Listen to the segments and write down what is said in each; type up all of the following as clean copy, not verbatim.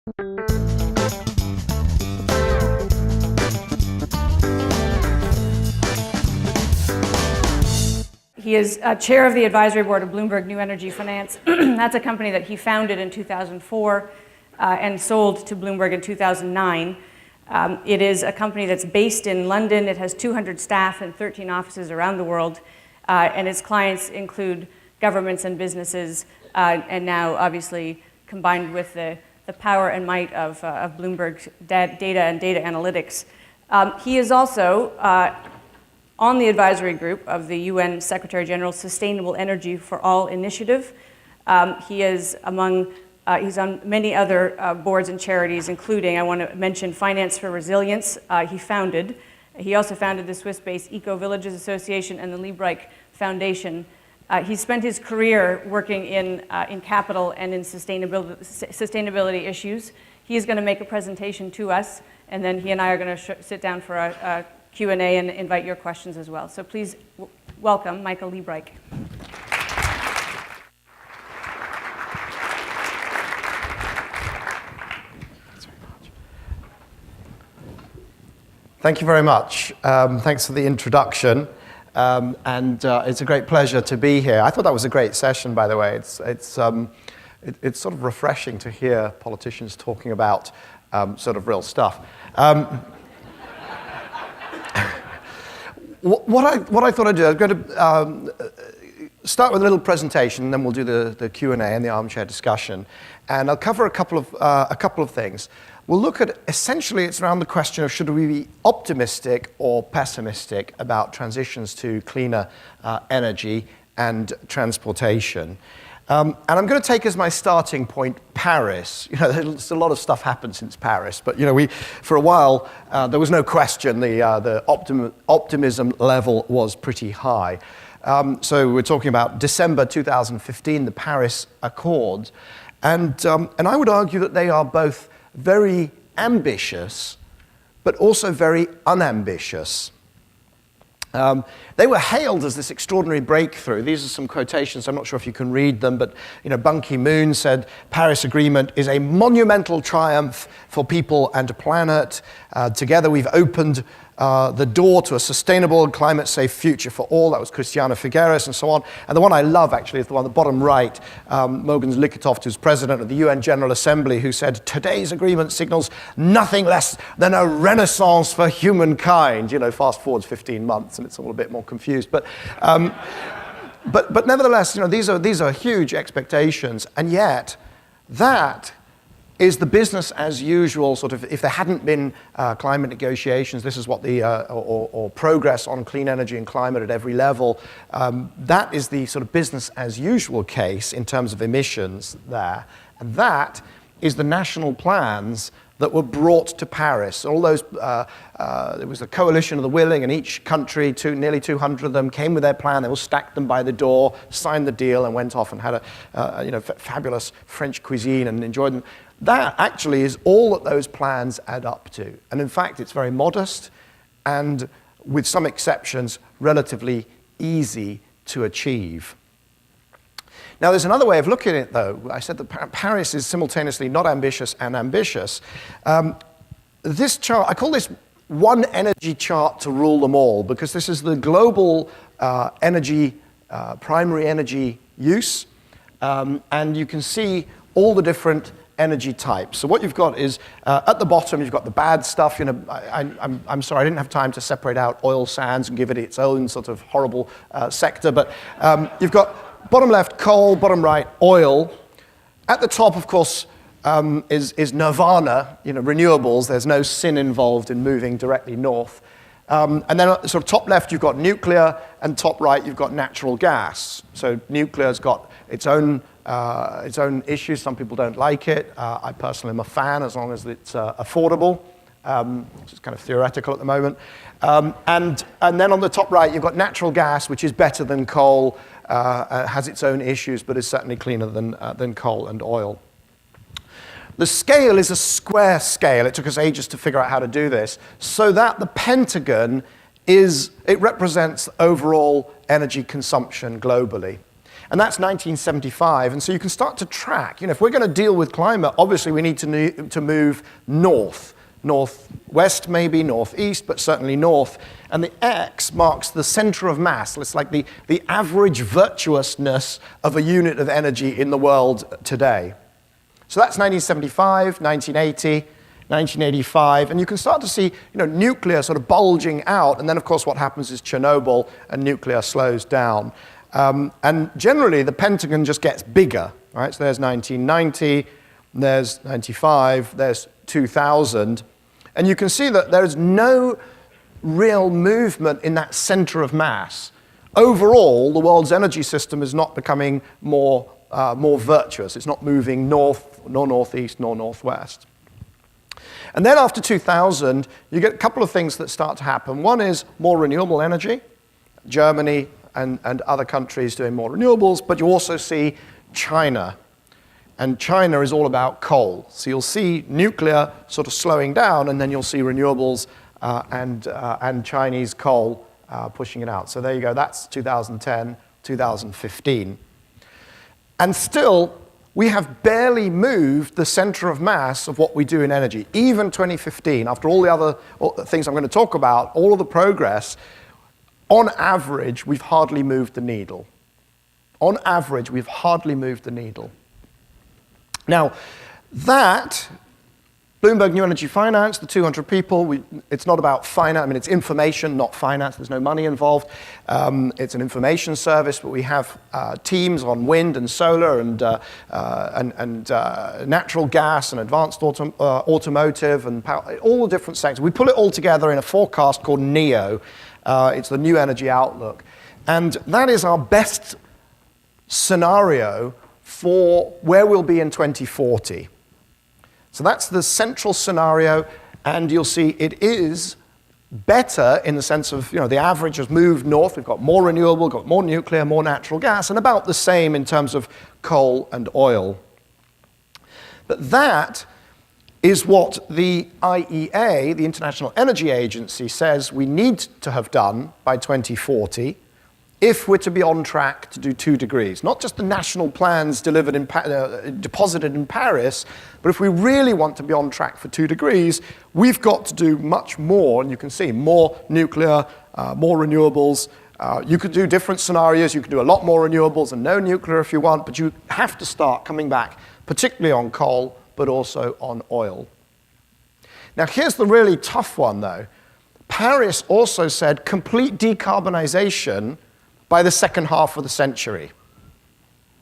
He is chair of the advisory board of Bloomberg New Energy Finance. That's a company that he founded in 2004 and sold to Bloomberg in 2009. It is a company that's based in London. It has 200 staff and 13 offices around the world. And its clients include governments and businesses, and now obviously combined with the power and might of Bloomberg's data and data analytics. He is also on the advisory group of the UN Secretary General's Sustainable Energy for All initiative. He is he's on many other boards and charities, including, I want to mention, Finance for Resilience. He also founded the Swiss-based Eco Villages Association and the Liebreich Foundation. He spent his career working in capital and in sustainability issues. He is going to make a presentation to us, and then he and I are going to sit down for a Q&A and invite your questions as well. So please welcome Michael Liebreich. Thank you very much. Thanks for the introduction. It's a great pleasure to be here. I thought that was a great session, by the way. It's sort of refreshing to hear politicians talking about sort of real stuff. What I thought I'd do, I'm going to start with a little presentation, and then we'll do the Q&A and the armchair discussion. And I'll cover a couple of things. We'll look at, essentially, it's around the question of should we be optimistic or pessimistic about transitions to cleaner energy and transportation. And I'm going to take as my starting point Paris. You know, there's a lot of stuff happened since Paris, but you know, for a while there was no question the optimism level was pretty high. So we're talking about December 2015, the Paris Accords, and I would argue that they are both very ambitious, but also very unambitious. They were hailed as this extraordinary breakthrough. These are some quotations. I'm not sure if you can read them, but you know, Ban Ki-moon said, "Paris Agreement is a monumental triumph for people and planet. Together we've opened the door to a sustainable and climate-safe future for all." That was Christiana Figueres and so on. And the one I love, actually, is the one at the bottom right, Mogens Lykketoft, who's president of the UN General Assembly, who said, "Today's agreement signals nothing less than a renaissance for humankind." You know, fast forwards 15 months, and it's all a bit more confused. But nevertheless, you know, these are huge expectations, and yet that is the business as usual sort of, if there hadn't been climate negotiations, this is what or progress on clean energy and climate at every level, that is the sort of business as usual case in terms of emissions there. And that is the national plans that were brought to Paris. All those, there was a coalition of the willing, and each country, nearly 200 of them, came with their plan. They all stacked them by the door, signed the deal, and went off and had a fabulous French cuisine and enjoyed them. That actually is all that those plans add up to. And in fact, it's very modest and, with some exceptions, relatively easy to achieve. Now, there's another way of looking at it, though. I said that Paris is simultaneously not ambitious and ambitious. This chart, I call this one energy chart to rule them all, because this is the global primary energy use. And you can see all the different energy types. So what you've got is, at the bottom, you've got the bad stuff. You know, I'm sorry, I didn't have time to separate out oil sands and give it its own sort of horrible sector. But you've got bottom left, coal, bottom right, oil. At the top, of course, is nirvana, you know, renewables. There's no sin involved in moving directly north. And then sort of top left, you've got nuclear, and top right, you've got natural gas. So nuclear's got its own issues. Some people don't like it. I personally am a fan, as long as it's affordable, which is kind of theoretical at the moment. And then on the top right, you've got natural gas, which is better than coal, has its own issues, but is certainly cleaner than coal and oil. The scale is a square scale. It took us ages to figure out how to do this, so that the pentagon it represents overall energy consumption globally. And that's 1975. And so you can start to track. If we're going to deal with climate, obviously we need to move north. Northwest maybe, northeast, but certainly north. And the X marks the center of mass. It's like the average virtuousness of a unit of energy in the world today. So that's 1975, 1980, 1985. And you can start to see nuclear sort of bulging out. And then, of course, what happens is Chernobyl and nuclear slows down. And generally, the Pentagon just gets bigger. Right? So there's 1990, there's 95, there's 2000. And you can see that there's no real movement in that center of mass. Overall, the world's energy system is not becoming more virtuous. It's not moving north, nor northeast, nor northwest. And then after 2000, you get a couple of things that start to happen. One is more renewable energy. Germany and other countries doing more renewables, but you also see China. And China is all about coal. So you'll see nuclear sort of slowing down, and then you'll see renewables and Chinese coal pushing it out. So there you go. That's 2010, 2015. And still, we have barely moved the center of mass of what we do in energy. Even 2015, after all the other things I'm going to talk about, all of the progress, on average, we've hardly moved the needle. On average, we've hardly moved the needle. Now, that, Bloomberg New Energy Finance, the 200 people, it's not about finance. I mean, it's information, not finance. There's no money involved. It's an information service, but we have teams on wind and solar and natural gas and advanced automotive and power, all the different sectors. We pull it all together in a forecast called NEO. It's the New Energy Outlook. And that is our best scenario for where we'll be in 2040. So that's the central scenario, and you'll see it is better in the sense of, the average has moved north. We've got more renewable, got more nuclear, more natural gas, and about the same in terms of coal and oil. But that is what the IEA, the International Energy Agency, says we need to have done by 2040 if we're to be on track to do 2 degrees. Not just the national plans delivered deposited in Paris, but if we really want to be on track for 2 degrees, we've got to do much more. And you can see more nuclear, more renewables. You could do different scenarios. You could do a lot more renewables and no nuclear if you want, but you have to start coming back, particularly on coal, but also on oil. Now, here's the really tough one, though. Paris also said complete decarbonization by the second half of the century.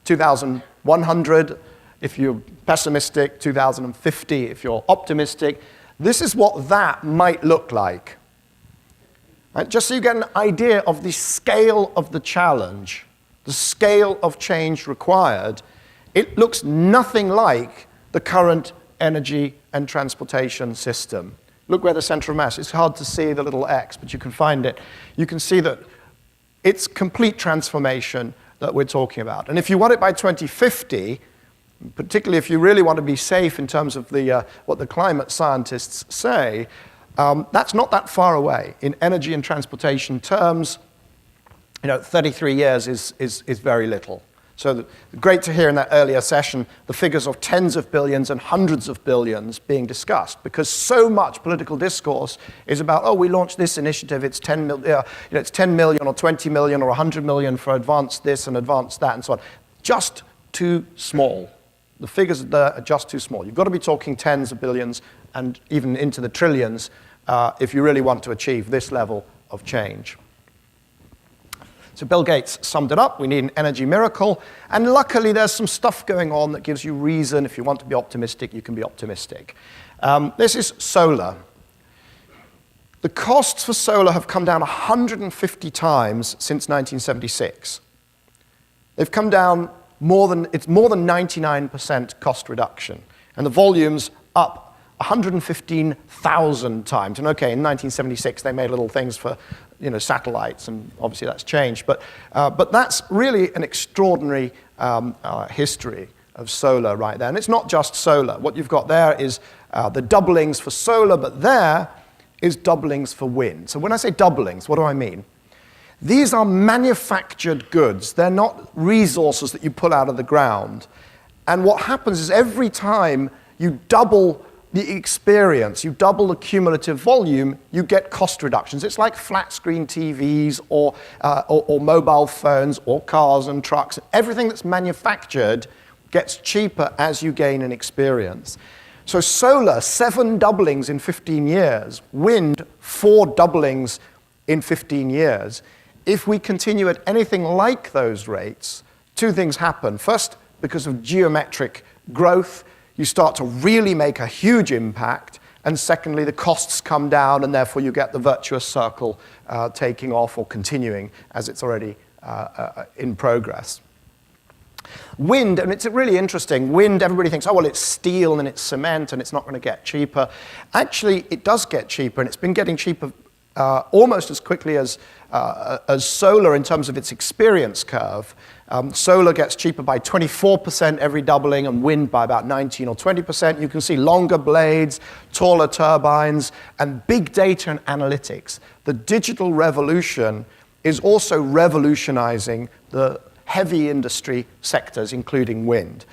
2100, if you're pessimistic, 2050, if you're optimistic. This is what that might look like. Right? Just so you get an idea of the scale of the challenge, the scale of change required, it looks nothing like the current energy and transportation system. Look where the center of mass is. It's hard to see the little X, but you can find it. You can see that it's complete transformation that we're talking about. And if you want it by 2050, particularly if you really want to be safe in terms of what the climate scientists say, that's not that far away. In energy and transportation terms, 33 years is very little. So great to hear in that earlier session the figures of tens of billions and hundreds of billions being discussed, because so much political discourse is about, we launched this initiative, it's 10 million or 20 million or 100 million for advanced this and advanced that and so on. Just too small. The figures there are just too small. You've got to be talking tens of billions and even into the trillions if you really want to achieve this level of change. So Bill Gates summed it up. We need an energy miracle. And luckily, there's some stuff going on that gives you reason. If you want to be optimistic, you can be optimistic. This is solar. The costs for solar have come down 150 times since 1976. They've come down it's more than 99% cost reduction. And the volume's up 115,000 times. And okay, in 1976, they made little things for satellites, and obviously that's changed. But that's really an extraordinary history of solar right there. And it's not just solar. What you've got there is the doublings for solar, but there is doublings for wind. So when I say doublings, what do I mean? These are manufactured goods. They're not resources that you pull out of the ground. And what happens is every time you double the experience, you double the cumulative volume, you get cost reductions. It's like flat screen TVs or mobile phones or cars and trucks. Everything that's manufactured gets cheaper as you gain in experience. So solar, 7 doublings in 15 years. Wind, 4 doublings in 15 years. If we continue at anything like those rates, 2 things happen. First, because of geometric growth, you start to really make a huge impact. And secondly, the costs come down, and therefore you get the virtuous circle taking off or continuing as it's already in progress. Wind, and it's really interesting, wind, everybody thinks, oh, well, it's steel and it's cement and it's not going to get cheaper. Actually, it does get cheaper, and it's been getting cheaper almost as quickly as solar in terms of its experience curve. Solar gets cheaper by 24% every doubling, and wind by about 19 or 20%. You can see longer blades, taller turbines, and big data and analytics. The digital revolution is also revolutionizing the heavy industry sectors, including wind.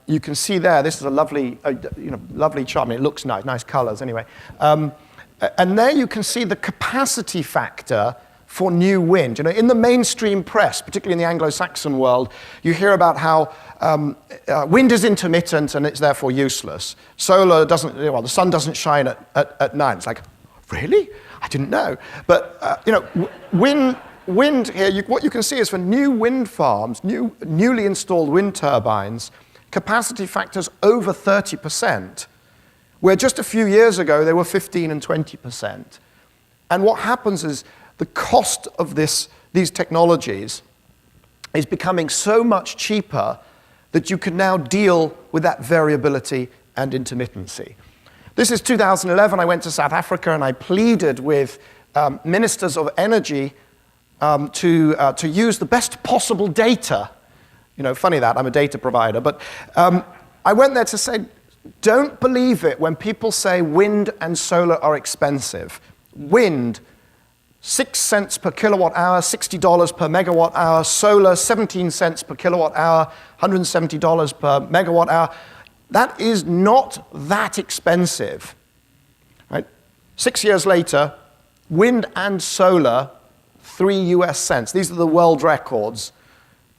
You can see there, this is a lovely, lovely chart. I mean, it looks nice colors anyway. And there you can see the capacity factor for new wind. In the mainstream press, particularly in the Anglo-Saxon world, you hear about how wind is intermittent and it's therefore useless. Solar doesn't, the sun doesn't shine at night. It's like, really? I didn't know. But, wind here, what you can see is for new wind farms, newly installed wind turbines, capacity factors over 30%, where just a few years ago they were 15 and 20%. And what happens is the cost of these technologies is becoming so much cheaper that you can now deal with that variability and intermittency. This is 2011. I went to South Africa and I pleaded with ministers of energy to use the best possible data. Funny that, I'm a data provider. But I went there to say, don't believe it when people say wind and solar are expensive. Wind, 6 cents per kilowatt hour, $60 per megawatt hour. Solar, 17 cents per kilowatt hour, $170 per megawatt hour. That is not that expensive. Right? 6 years later, wind and solar, 3 US cents. These are the world records.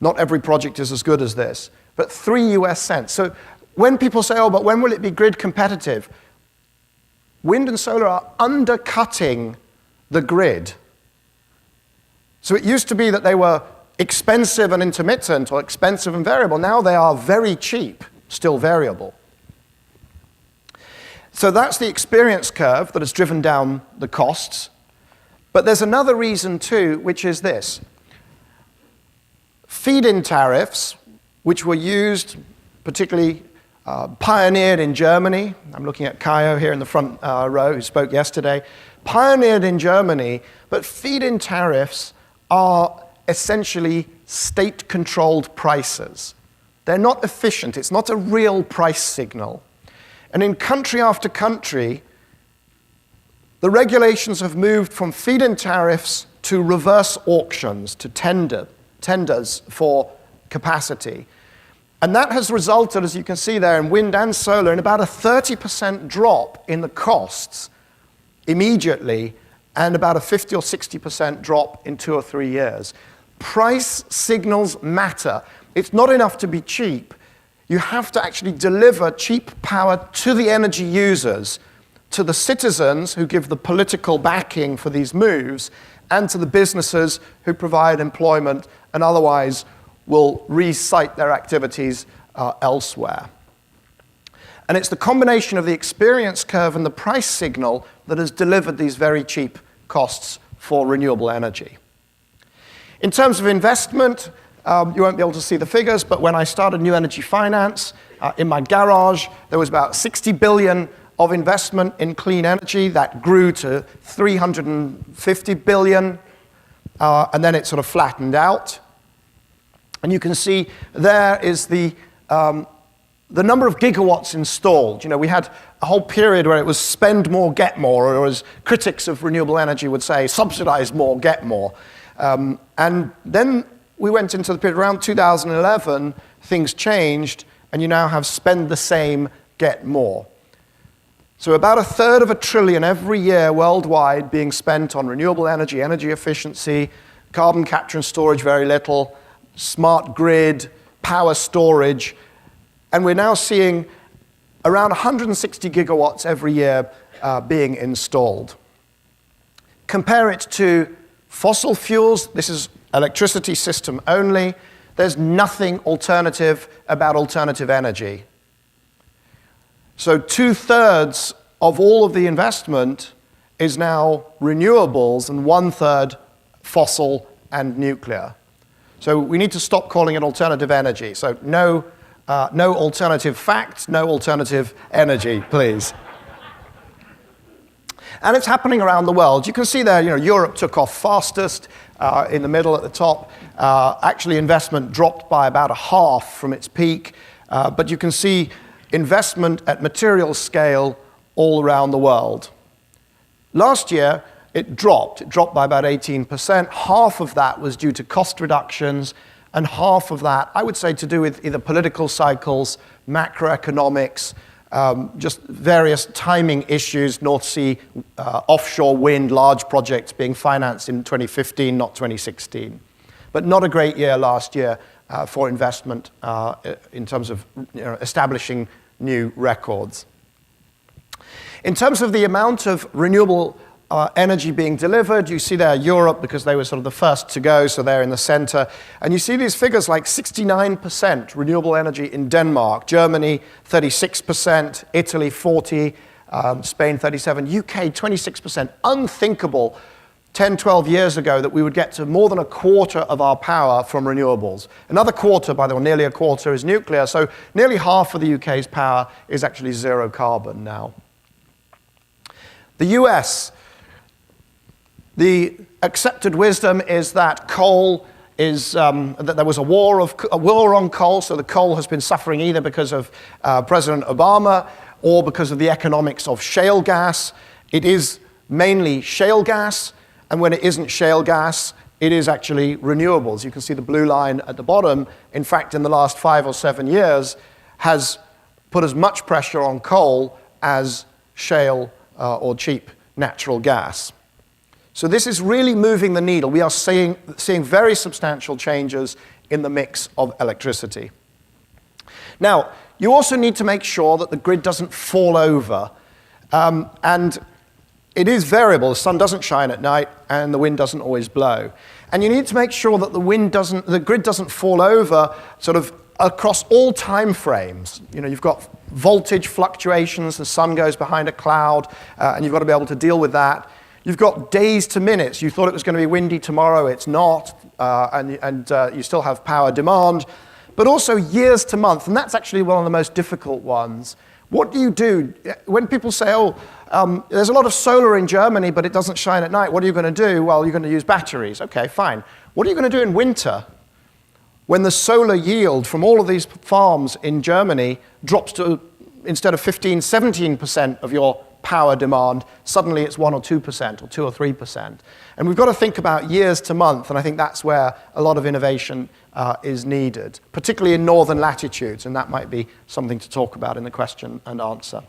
Not every project is as good as this, but 3 US cents. So when people say, oh, but when will it be grid competitive? Wind and solar are undercutting the grid. So it used to be that they were expensive and intermittent or expensive and variable. Now they are very cheap, still variable. So that's the experience curve that has driven down the costs. But there's another reason too, which is this. Feed-in tariffs, which were used, particularly pioneered in Germany. I'm looking at Kayo here in the front row, who spoke yesterday. Pioneered in Germany, but feed-in tariffs are essentially state-controlled prices. They're not efficient. It's not a real price signal. And in country after country, the regulations have moved from feed-in tariffs to reverse auctions, to tenders for capacity. And that has resulted, as you can see there, in wind and solar, in about a 30% drop in the costs immediately, and about a 50 or 60% drop in 2 or 3 years. Price signals matter. It's not enough to be cheap. You have to actually deliver cheap power to the energy users, to the citizens who give the political backing for these moves, and to the businesses who provide employment and otherwise will re-site their activities elsewhere. And it's the combination of the experience curve and the price signal that has delivered these very cheap costs for renewable energy. In terms of investment, you won't be able to see the figures, but when I started New Energy Finance, in my garage, there was about 60 billion of investment in clean energy. That grew to 350 billion, and then it sort of flattened out. And you can see there is the number of gigawatts installed. We had a whole period where it was spend more, get more, or as critics of renewable energy would say, subsidize more, get more. And then we went into the period around 2011, things changed, and you now have spend the same, get more. So about 1/3 trillion every year worldwide being spent on renewable energy, energy efficiency, carbon capture and storage very little, smart grid, power storage, and we're now seeing around 160 gigawatts every year being installed. Compare it to fossil fuels. This is electricity system only. There's nothing alternative about alternative energy. So 2/3 of all of the investment is now renewables and 1/3 fossil and nuclear. So we need to stop calling it alternative energy. So no alternative facts, no alternative energy, please. And it's happening around the world. You can see there, Europe took off fastest in the middle at the top. Actually, investment dropped by about a half from its peak. But you can see investment at material scale all around the world. Last year, it dropped. It dropped by about 18%. Half of that was due to cost reductions, and half of that, I would say, to do with either political cycles, macroeconomics, just various timing issues, North Sea, offshore wind, large projects being financed in 2015, not 2016. But not a great year last year for investment in terms of establishing new records. In terms of the amount of renewable energy being delivered, you see there Europe, because they were sort of the first to go, so they're in the center. And you see these figures like 69% renewable energy in Denmark, Germany 36%, Italy 40%, Spain 37%, UK 26%. Unthinkable 10, 12 years ago that we would get to more than a quarter of our power from renewables. Another quarter, by the way, nearly a quarter is nuclear, so nearly half of the UK's power is actually zero carbon now. The US, the accepted wisdom is that coal is, that there was a war on coal, so the coal has been suffering either because of President Obama or because of the economics of shale gas. It is mainly shale gas, and when it isn't shale gas, it is actually renewables. You can see the blue line at the bottom. In fact, in the last 5 or 7 years, has put as much pressure on coal as shale or cheap natural gas. So this is really moving the needle. We are seeing very substantial changes in the mix of electricity. Now, you also need to make sure that the grid doesn't fall over. And it is variable. The sun doesn't shine at night, and the wind doesn't always blow. And you need to make sure that the grid doesn't fall over sort of across all time frames. You've got voltage fluctuations, the sun goes behind a cloud, and you've got to be able to deal with that. You've got days to minutes. You thought it was going to be windy tomorrow, it's not, and you still have power demand. But also years to month, and that's actually one of the most difficult ones. What do you do when people say, there's a lot of solar in Germany, but it doesn't shine at night? What are you going to do? Well, you're going to use batteries. Okay, fine. What are you going to do in winter when the solar yield from all of these farms in Germany drops to, instead of 15, 17% of your power demand, suddenly it's 1 or 2% or 2 or 3%. And we've got to think about years to month, and I think that's where a lot of innovation is needed, particularly in northern latitudes, and that might be something to talk about in the question and answer.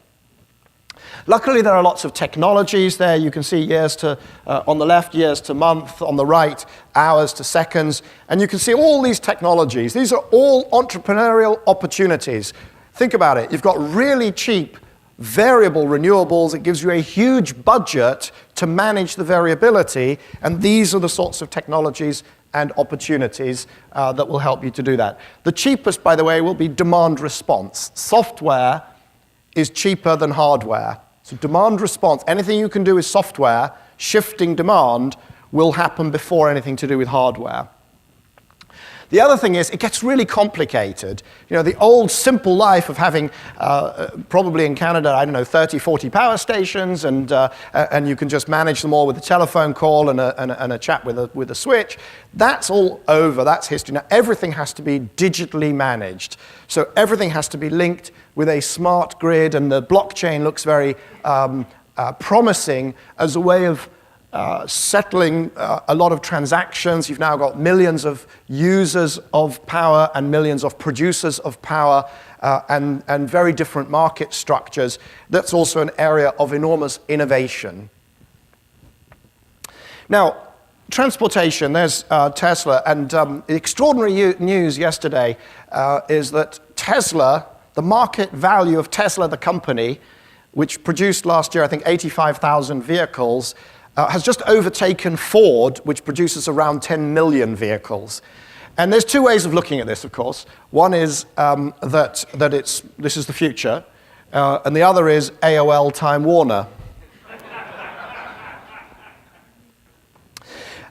Luckily, there are lots of technologies there. You can see years to, on the left, years to month, on the right, hours to seconds, and you can see all these technologies. These are all entrepreneurial opportunities. Think about it. You've got really cheap variable renewables. It gives you a huge budget to manage the variability, and these are the sorts of technologies and opportunities that will help you to do that. The cheapest, by the way, will be demand response. Software is cheaper than hardware. So demand response, anything you can do with software, shifting demand, will happen before anything to do with hardware. The other thing is, it gets really complicated. The old simple life of having, probably in Canada, I don't know, 30, 40 power stations, and you can just manage them all with a telephone call and a chat with a switch, that's all over, that's history. Now, everything has to be digitally managed. So everything has to be linked with a smart grid, and the blockchain looks very promising as a way of settling a lot of transactions. You've now got millions of users of power and millions of producers of power and very different market structures. That's also an area of enormous innovation. Now, transportation, there's Tesla, and the extraordinary news yesterday is that Tesla, the market value of Tesla, the company, which produced last year, I think, 85,000 vehicles, has just overtaken Ford, which produces around 10 million vehicles. And there's two ways of looking at this, of course. One is that this is the future, and the other is AOL Time Warner.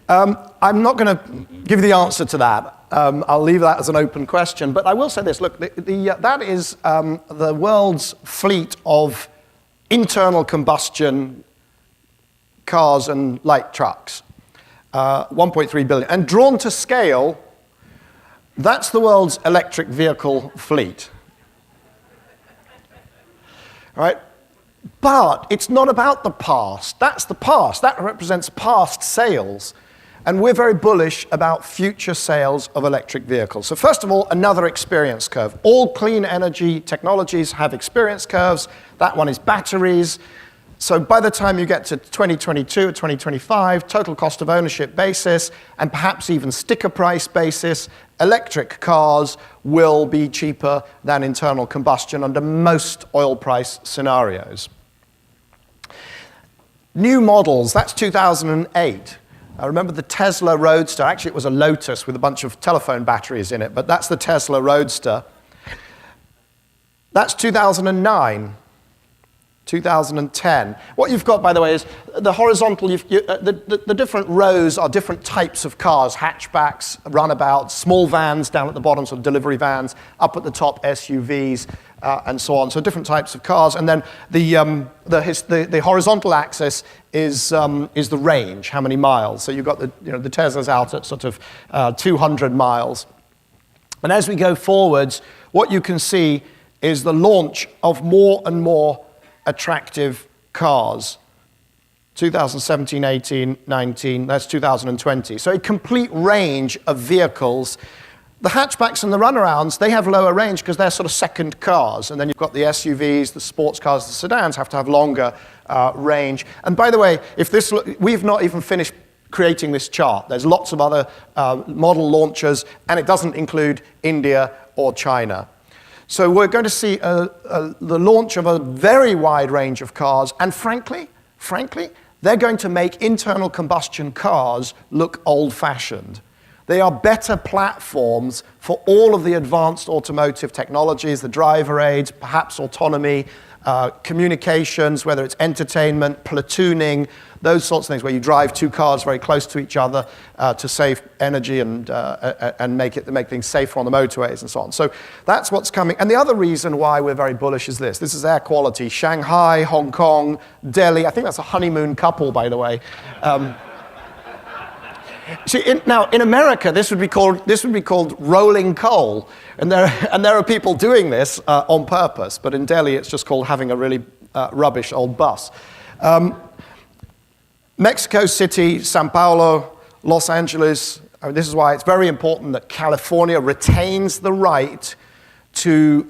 I'm not going to give you the answer to that. I'll leave that as an open question. But I will say this. Look, that is the world's fleet of internal combustion cars and light trucks, 1.3 billion. And drawn to scale, that's the world's electric vehicle fleet. Right? But it's not about the past. That's the past. That represents past sales. And we're very bullish about future sales of electric vehicles. So first of all, another experience curve. All clean energy technologies have experience curves. That one is batteries. So by the time you get to 2022 or 2025, total cost of ownership basis, and perhaps even sticker price basis, electric cars will be cheaper than internal combustion under most oil price scenarios. New models, that's 2008. I remember the Tesla Roadster. Actually, it was a Lotus with a bunch of telephone batteries in it, but that's the Tesla Roadster. That's 2009. 2010. What you've got, by the way, is the horizontal, the different rows are different types of cars, hatchbacks, runabouts, small vans down at the bottom, so delivery vans, up at the top, SUVs, and so on. So different types of cars. And then the horizontal axis is the range, how many miles. So you've got the Teslas out at sort of 200 miles. And as we go forwards, what you can see is the launch of more and more attractive cars. 2017, 18, 19, that's 2020. So a complete range of vehicles. The hatchbacks and the runarounds, they have lower range because they're sort of second cars. And then you've got the SUVs, the sports cars, the sedans have to have longer range. And by the way, we've not even finished creating this chart. There's lots of other model launches, and it doesn't include India or China. So we're going to see the launch of a very wide range of cars, and frankly, they're going to make internal combustion cars look old-fashioned. They are better platforms for all of the advanced automotive technologies, the driver aids, perhaps autonomy, communications, whether it's entertainment, platooning, those sorts of things where you drive two cars very close to each other to save energy and make things safer on the motorways and so on. So that's what's coming. And the other reason why we're very bullish is this. This is air quality. Shanghai, Hong Kong, Delhi. I think that's a honeymoon couple, by the way. Now in America, this would be called rolling coal, and there are people doing this on purpose. But in Delhi, it's just called having a really rubbish old bus. Mexico City, Sao Paulo, Los Angeles. This is why it's very important that California retains the right to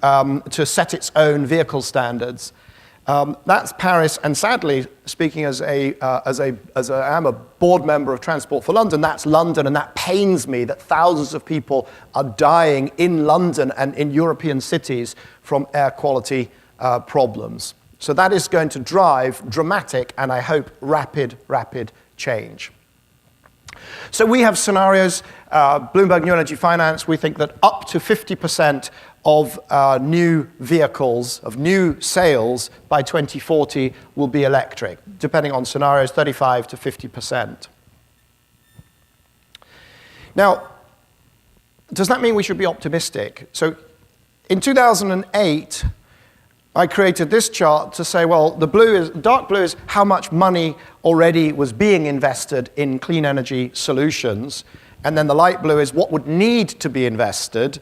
set its own vehicle standards. That's Paris, and sadly, speaking as I am a board member of Transport for London, that's London, and that pains me that thousands of people are dying in London and in European cities from air quality problems. So that is going to drive dramatic, and I hope rapid change. So we have scenarios, Bloomberg New Energy Finance, we think that up to 50% of new vehicles, of new sales by 2040 will be electric, depending on scenarios, 35 to 50%. Now, does that mean we should be optimistic? So in 2008, I created this chart to say, well, dark blue is how much money already was being invested in clean energy solutions, and then the light blue is what would need to be invested.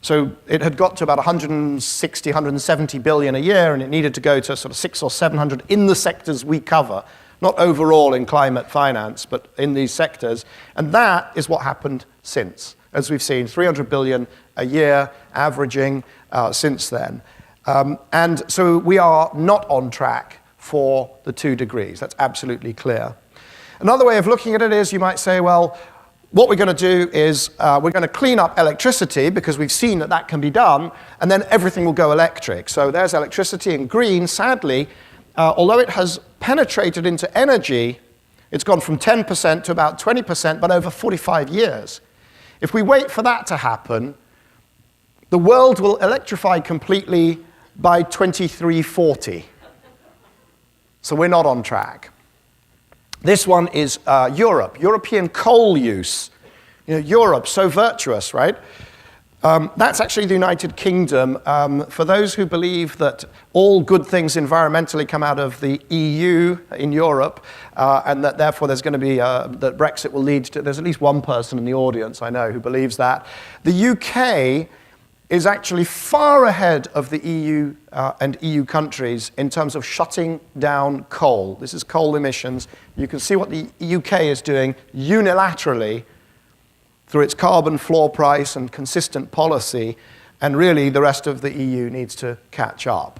So it had got to about 170 billion a year, and it needed to go to sort of 600 or 700 in the sectors we cover, not overall in climate finance, but in these sectors. And that is what happened since. As we've seen, 300 billion a year averaging since then. And so we are not on track for the 2 degrees. That's absolutely clear. Another way of looking at it is you might say, well, what we're going to do is we're going to clean up electricity because we've seen that that can be done, and then everything will go electric. So there's electricity in green. Sadly, although it has penetrated into energy, it's gone from 10% to about 20%, but over 45 years. If we wait for that to happen, the world will electrify completely by 2340. So we're not on track. This one is Europe, European coal use. You know, Europe, so virtuous, right? That's actually the United Kingdom. For those who believe that all good things environmentally come out of the EU in Europe, and that therefore there's going to be, that Brexit will lead to, there's at least one person in the audience I know who believes that. The UK is actually far ahead of the EU and EU countries in terms of shutting down coal. This is coal emissions. You can see what the UK is doing unilaterally through its carbon floor price and consistent policy, and really the rest of the EU needs to catch up.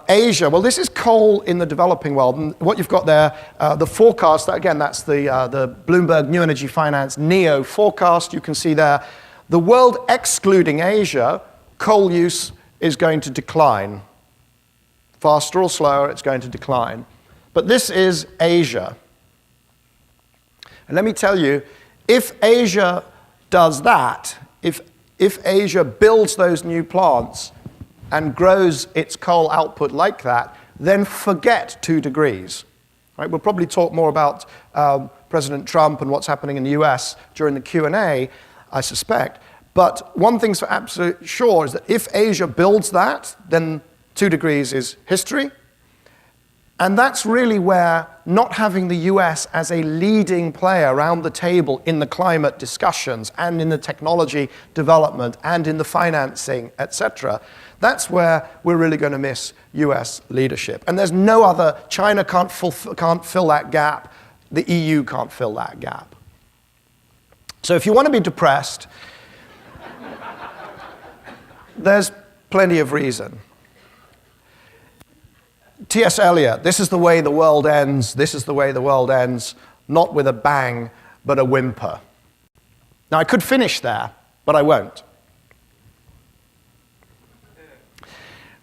Asia, well, this is coal in the developing world, and what you've got there, the forecast, again, that's the Bloomberg New Energy Finance NEO forecast. You can see there, the world excluding Asia, coal use is going to decline. Faster or slower, it's going to decline. But this is Asia. And let me tell you, if Asia does that, if Asia builds those new plants and grows its coal output like that, then forget 2 degrees. Right? We'll probably talk more about President Trump and what's happening in the US during the Q&A, I suspect. But one thing's for absolute sure is that if Asia builds that, then 2 degrees is history. And that's really where not having the US as a leading player around the table in the climate discussions and in the technology development and in the financing, etc., that's where we're really going to miss US leadership. And there's no other, China can't fill that gap, the EU can't fill that gap. So if you want to be depressed, there's plenty of reason. T.S. Eliot, this is the way the world ends, this is the way the world ends, not with a bang, but a whimper. Now, I could finish there, but I won't.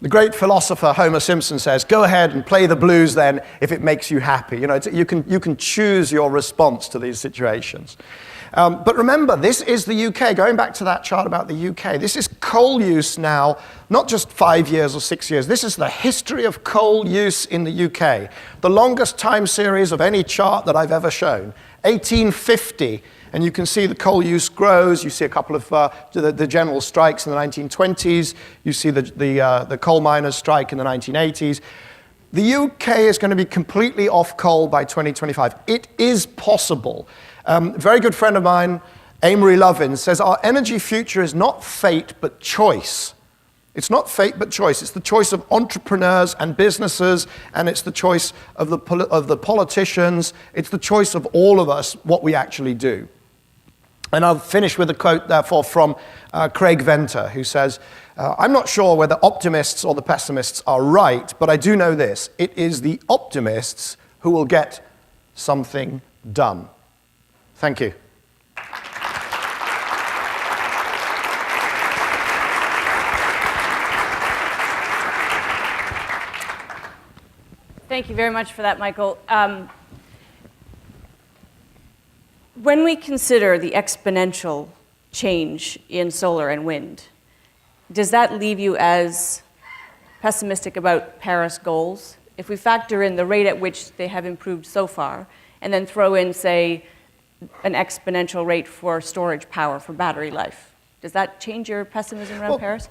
The great philosopher Homer Simpson says, go ahead and play the blues then if it makes you happy. You know, you can choose your response to these situations. But remember, this is the UK. Going back to that chart about the UK, this is coal use now, not just 5 years or 6 years. This is the history of coal use in the UK. The longest time series of any chart that I've ever shown, 1850. And you can see the coal use grows. You see a couple of the general strikes in the 1920s. You see the coal miners' strike in the 1980s. The UK is going to be completely off coal by 2025. It is possible. A very good friend of mine, Amory Lovins, says our energy future is not fate but choice. It's not fate but choice. It's the choice of entrepreneurs and businesses, and it's the choice of the politicians. It's the choice of all of us what we actually do. And I'll finish with a quote, therefore, from Craig Venter, who says, I'm not sure whether optimists or the pessimists are right, but I do know this. It is the optimists who will get something done. Thank you. Thank you very much for that, Michael. When we consider the exponential change in solar and wind, does that leave you as pessimistic about Paris goals? If we factor in the rate at which they have improved so far, and then throw in, say, an exponential rate for storage power for battery life, does that change your pessimism around Paris?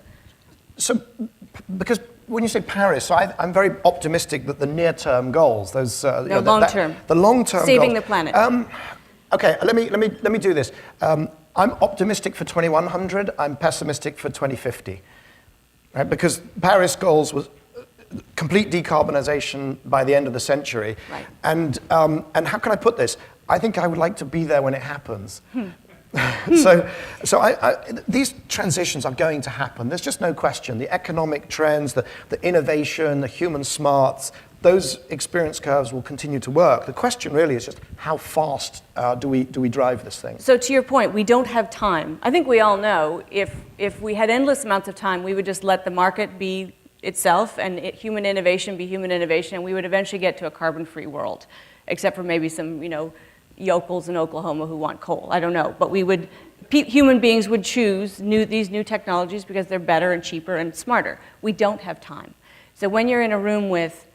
So, because when you say Paris, so I'm very optimistic that the near-term goals, those long-term, the long-term saving goals, the planet. Okay, let me do this. I'm optimistic for 2100. I'm pessimistic for 2050, right? Because Paris goals was complete decarbonization by the end of the century. Right. And how can I put this? I think I would like to be there when it happens. So these transitions are going to happen. There's just no question. The economic trends, the innovation, the human smarts, those experience curves will continue to work. The question really is just how fast do we drive this thing? So to your point, we don't have time. I think we all know if we had endless amounts of time, we would just let the market be itself and human innovation be human innovation, and we would eventually get to a carbon-free world, except for maybe some, yokels in Oklahoma who want coal. I don't know, but human beings would choose these new technologies because they're better and cheaper and smarter. We don't have time. So when you're in a room with,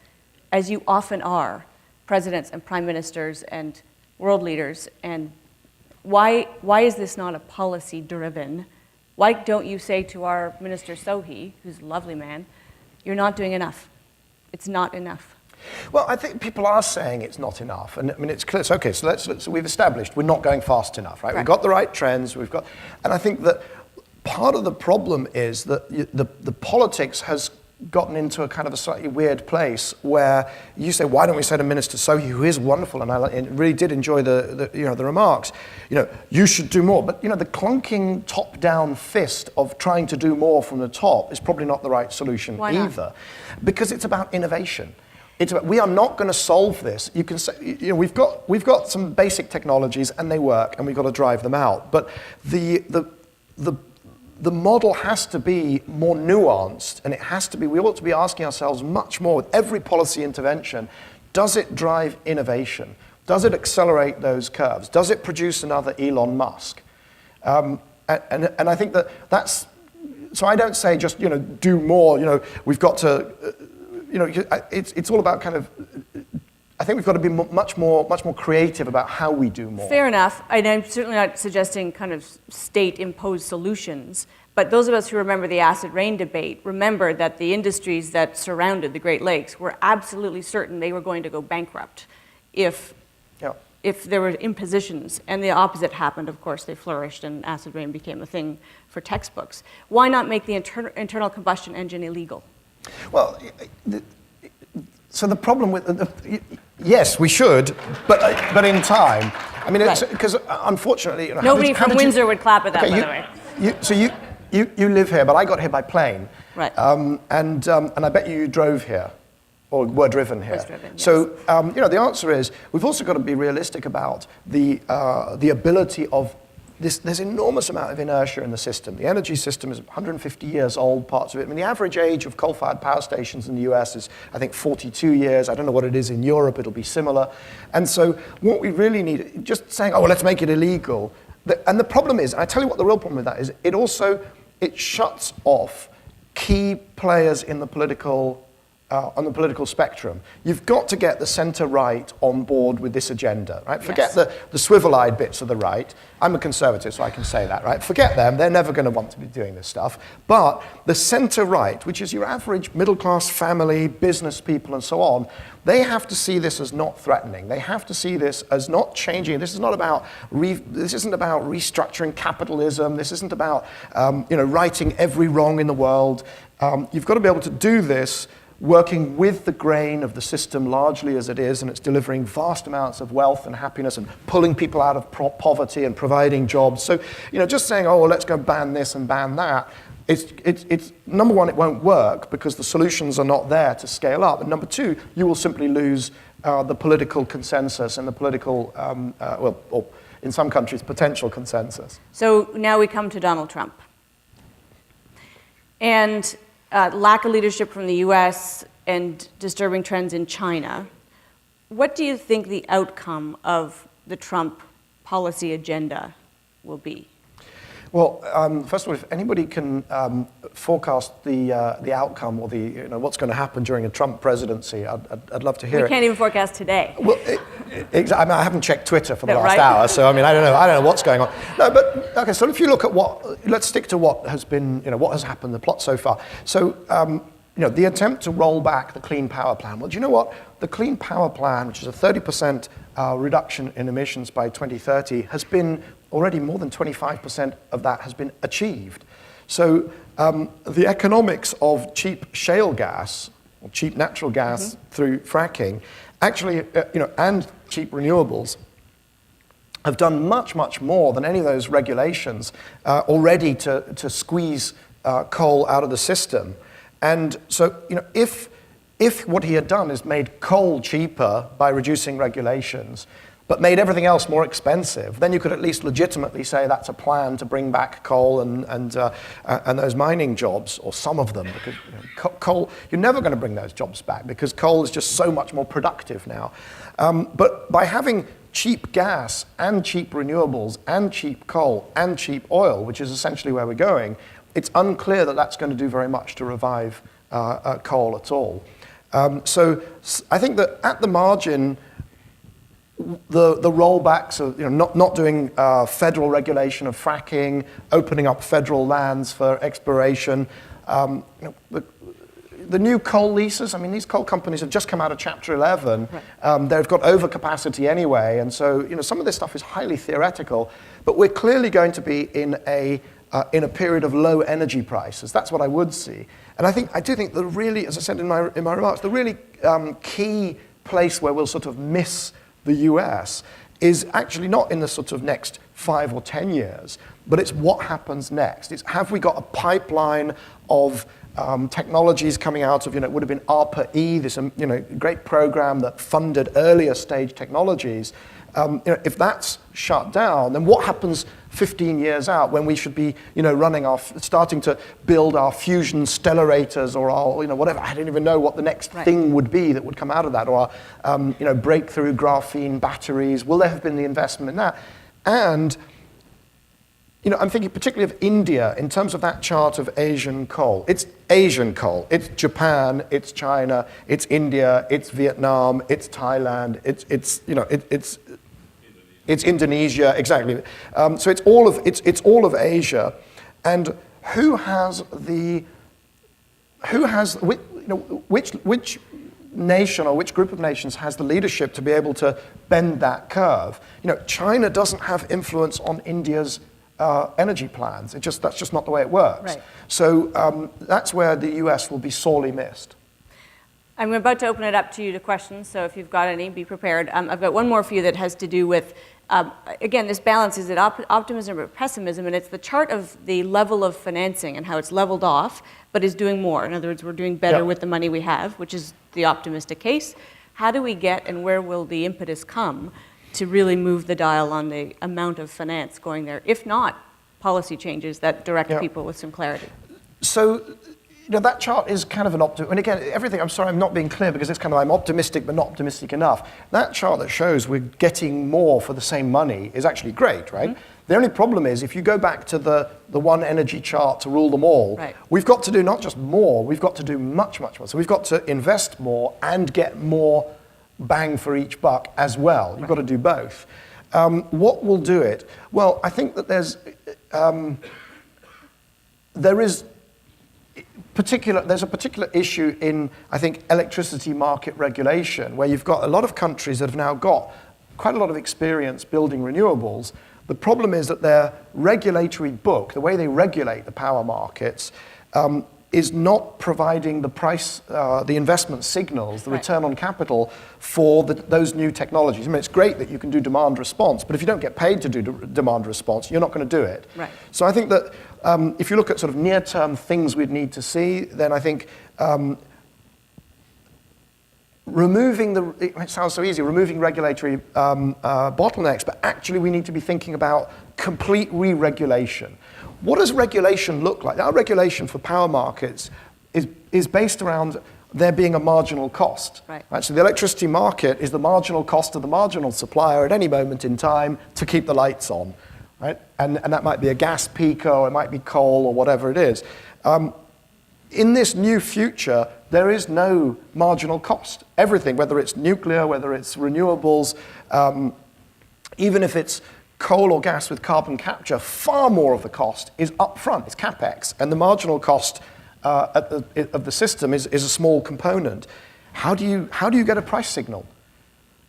as you often are, presidents and prime ministers and world leaders, and why is this not a policy-driven? Why don't you say to our Minister Sohi, who's a lovely man, you're not doing enough. It's not enough. Well, I think people are saying it's not enough, and I mean it's clear. So, okay, so we've established we're not going fast enough, right? We've got the right trends. And I think that part of the problem is that the politics has gotten into a kind of a slightly weird place where you say, why don't we say to Minister Sohi, who is wonderful, and I really did enjoy the remarks, you should do more. But the clunking top-down fist of trying to do more from the top is probably not the right solution either, because it's about innovation. We are not going to solve this. You can say, we've got some basic technologies and they work, and we've got to drive them out. But the model has to be more nuanced, and we ought to be asking ourselves much more with every policy intervention, does it drive innovation? Does it accelerate those curves? Does it produce another Elon Musk? And I think that's, so I don't say just, do more, we've got to, it's all about kind of, I think we've got to be much more creative about how we do more. Fair enough. And I'm certainly not suggesting kind of state-imposed solutions. But those of us who remember the acid rain debate remember that the industries that surrounded the Great Lakes were absolutely certain they were going to go bankrupt if there were impositions. And the opposite happened, of course. They flourished and acid rain became a thing for textbooks. Why not make the internal combustion engine illegal? Well, so the problem with yes, we should, but in time. I mean, because unfortunately, nobody from Windsor would clap at that. By the way, so you live here, but I got here by plane, right? And I bet you drove here, or were driven here. Was driven, yes. So the answer is we've also got to be realistic about the ability of this. There's enormous amount of inertia in the system. The energy system is 150 years old, parts of it. I mean, the average age of coal-fired power stations in the US is, I think, 42 years. I don't know what it is in Europe. It'll be similar. And so what we really need, just saying, oh, well, let's make it illegal. And the problem is, and I tell you what the real problem with that is, it shuts off key players in the political on the political spectrum. You've got to get the center-right on board with this agenda, right? Forget the swivel-eyed bits of the right. I'm a conservative, so I can say that, right? Forget them. They're never going to want to be doing this stuff. But the center-right, which is your average middle-class family, business people, and so on, they have to see this as not threatening. They have to see this as not changing. This is not about this isn't about restructuring capitalism. This isn't about righting every wrong in the world. You've got to be able to do this working with the grain of the system largely as it is, and it's delivering vast amounts of wealth and happiness and pulling people out of poverty and providing jobs. So, just saying, oh, well, let's go ban this and ban that, it's number one, it won't work because the solutions are not there to scale up. And number two, you will simply lose the political consensus and the political, or in some countries, potential consensus. So now we come to Donald Trump. And lack of leadership from the US and disturbing trends in China. What do you think the outcome of the Trump policy agenda will be? Well, first of all, if anybody can forecast the outcome or what's going to happen during a Trump presidency, I'd love to hear it. We can't even forecast today. Well, I haven't checked Twitter for the last hour, so I don't know what's going on. No, but okay. So if you look at let's stick to what has been, what has happened, the plot so far. So, the attempt to roll back the Clean Power Plan. Well, do you know what? The Clean Power Plan, which is a 30% reduction in emissions by 2030, has been already more than 25% of that has been achieved. So the economics of cheap shale gas, or cheap natural gas through fracking, actually, and cheap renewables, have done much, much more than any of those regulations already to squeeze coal out of the system. And so, if what he had done is made coal cheaper by reducing regulations, but made everything else more expensive, then you could at least legitimately say that's a plan to bring back coal and those mining jobs, or some of them, because coal, you're never going to bring those jobs back because coal is just so much more productive now. But by having cheap gas and cheap renewables and cheap coal and cheap oil, which is essentially where we're going, it's unclear that that's going to do very much to revive coal at all. So I think that at the margin, the rollbacks of not doing federal regulation of fracking, opening up federal lands for exploration, the new coal leases, these coal companies have just come out of Chapter 11. Right. They've got overcapacity anyway, and so some of this stuff is highly theoretical, but we're clearly going to be in a period of low energy prices. That's what I would see. And I do think the really, as I said in my remarks, the really key place where we'll sort of miss the US is actually not in the sort of next 5 or 10 years, but it's what happens next. It's have we got a pipeline of technologies coming out of, it would have been ARPA-E, this great program that funded earlier stage technologies. If that's shut down, then what happens 15 years out when we should be, starting to build our fusion stellarators or our, whatever? I don't even know what the next thing would be that would come out of that, or our, breakthrough graphene batteries. Will there have been the investment in that? And I'm thinking particularly of India in terms of that chart of Asian coal. It's Asian coal. It's Japan. It's China. It's India. It's Vietnam. It's Thailand. It's Indonesia. Exactly. So it's all of Asia, and which nation or which group of nations has the leadership to be able to bend that curve? China doesn't have influence on India's energy plans. That's just not the way it works. Right. So that's where the US will be sorely missed. I'm about to open it up to you to questions, so if you've got any, be prepared. I've got one more for you that has to do with, again, this balance. Is it optimism or pessimism? And it's the chart of the level of financing and how it's leveled off, but is doing more. In other words, we're doing better with the money we have, which is the optimistic case. How do we get, and where will the impetus come to really move the dial on the amount of finance going there, if not policy changes that direct people with some clarity? So, that chart is kind of an and again, everything, I'm sorry, I'm not being clear because it's kind of, I'm optimistic but not optimistic enough. That chart that shows we're getting more for the same money is actually great, right? Mm-hmm. The only problem is if you go back to the one energy chart to rule them all, we've got to do not just more, we've got to do much, much more. So we've got to invest more and get more bang for each buck as well. You've got to do both. What will do it? Well, I think that there's a particular issue in, I think, electricity market regulation, where you've got a lot of countries that have now got quite a lot of experience building renewables. The problem is that their regulatory book, the way they regulate the power markets, is not providing the price, the investment signals, the return on capital for those new technologies. It's great that you can do demand response, but if you don't get paid to do demand response, you're not going to do it. Right. So I think that if you look at sort of near-term things we'd need to see, then I think it sounds so easy, removing regulatory bottlenecks, but actually we need to be thinking about complete re-regulation. What does regulation look like? Our regulation for power markets is based around there being a marginal cost. Right. So the electricity market is the marginal cost of the marginal supplier at any moment in time to keep the lights on. Right? And that might be a gas peaker, or it might be coal, or whatever it is. In this new future, there is no marginal cost. Everything, whether it's nuclear, whether it's renewables, even if it's coal or gas with carbon capture, far more of the cost is upfront. It's capex, and the marginal cost of the system is a small component. How do you get a price signal?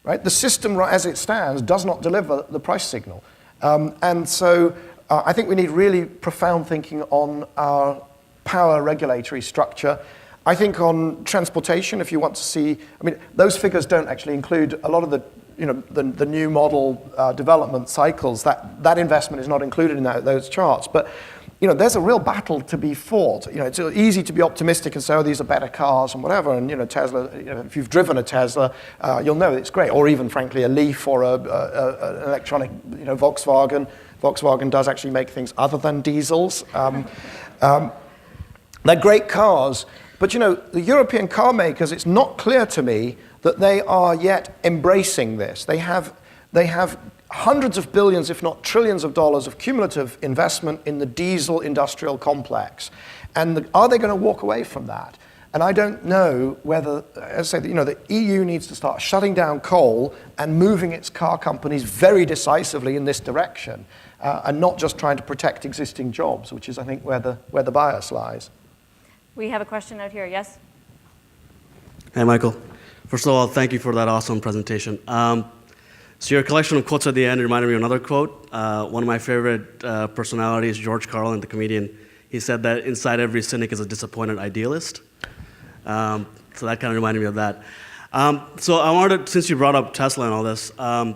Right? The system, as it stands, does not deliver the price signal, and so I think we need really profound thinking on our power regulatory structure. I think on transportation, if you want to see, I mean, those figures don't actually include a lot of the, the new model development cycles. That investment is not included in those charts. But, there's a real battle to be fought. It's easy to be optimistic and say, oh, these are better cars and whatever. And, Tesla, if you've driven a Tesla, you'll know it's great. Or even, frankly, a Leaf or an electronic, Volkswagen. Volkswagen does actually make things other than diesels. They're great cars. But, the European car makers, it's not clear to me that they are yet embracing this. They have hundreds of billions, if not trillions of dollars of cumulative investment in the diesel industrial complex. And are they going to walk away from that? And I don't know whether, as I say, the EU needs to start shutting down coal and moving its car companies very decisively in this direction, and not just trying to protect existing jobs, which is, I think, where the bias lies. We have a question out here. Yes? Hey, Michael. First of all, thank you for that awesome presentation. So your collection of quotes at the end reminded me of another quote. One of my favorite personalities, George Carlin, the comedian, he said that inside every cynic is a disappointed idealist. So that kind of reminded me of that. So I wanted, since you brought up Tesla and all this, I'm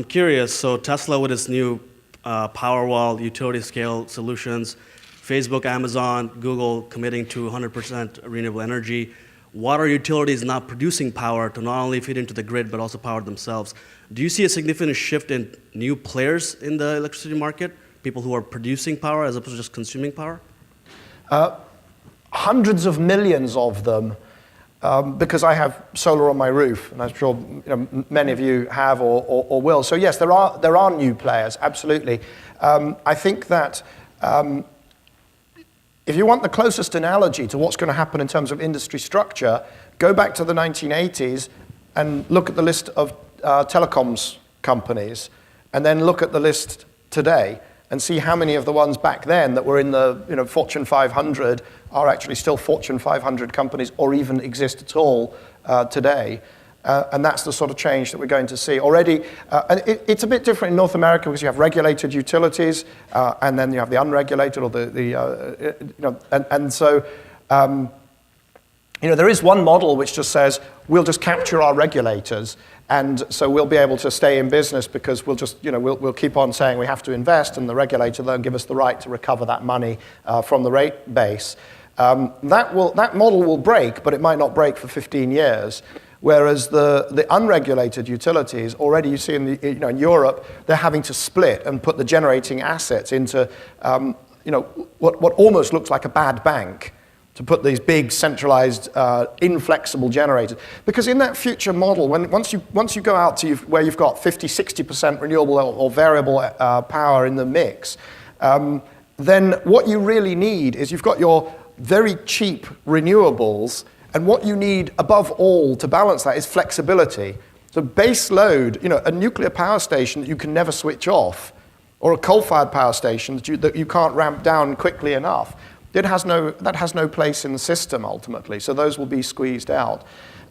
curious. So Tesla with its new Powerwall utility scale solutions, Facebook, Amazon, Google committing to 100% renewable energy. Water utilities not producing power to not only feed into the grid, but also power themselves. Do you see a significant shift in new players in the electricity market? People who are producing power as opposed to just consuming power? Hundreds of millions of them, because I have solar on my roof, and I'm sure many of you have or will. So yes, there are new players, absolutely. I think that if you want the closest analogy to what's going to happen in terms of industry structure, go back to the 1980s and look at the list of telecoms companies, and then look at the list today and see how many of the ones back then that were in the Fortune 500 are actually still Fortune 500 companies or even exist at all today. And that's the sort of change that we're going to see already. And it's a bit different in North America because you have regulated utilities, and then you have the unregulated, or there is one model which just says we'll just capture our regulators, and so we'll be able to stay in business because we'll just we'll keep on saying we have to invest, and the regulator then give us the right to recover that money from the rate base. That model will break, but it might not break for 15 years. Whereas the unregulated utilities, already you see in Europe, they're having to split and put the generating assets into what almost looks like a bad bank, to put these big centralized inflexible generators. Because in that future model, once you go out to where you've got 50-60% renewable or variable power in the mix, then what you really need is you've got your very cheap renewables. And what you need above all to balance that is flexibility. So base load, a nuclear power station that you can never switch off, or a coal-fired power station that you can't ramp down quickly enough, that has no place in the system ultimately. So those will be squeezed out.